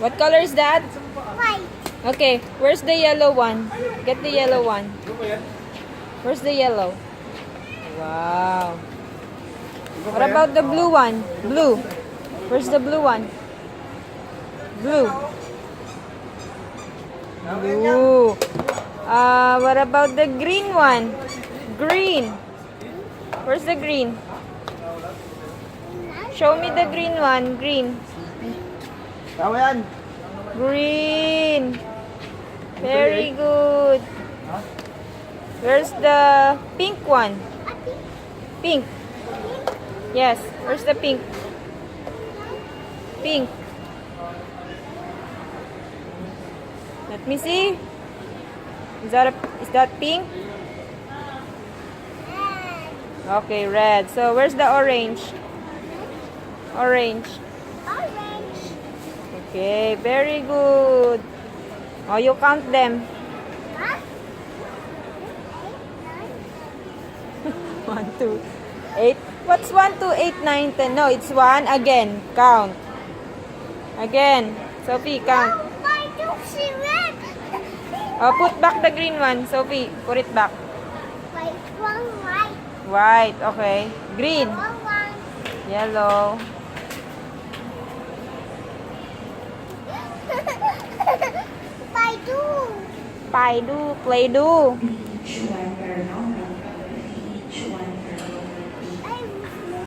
What color is that? White. Okay, where's the yellow one? Get the yellow one. Where's the yellow? Wow. What about the blue one? Blue. Where's the blue one? Blue. Blue. What about the green one? Green. Where's the green? Show me the green one. Green. Tama yan. Green. Very good. Where's the pink one? Pink. Yes. Where's the pink? Pink. Let me see. Is that pink? Okay, red. So where's the orange? Orange. Orange. Okay, very good. Oh, you count them. Huh? 1, 2, 8. What's 1, 2, 8, 9, 10? No, it's 1. Again, count. Again. Sophie, count. Why do she red? Oh, put back the green one. Sophie, put it back. White one, white. White, okay. Green. One. Yellow. Why do? Play-do.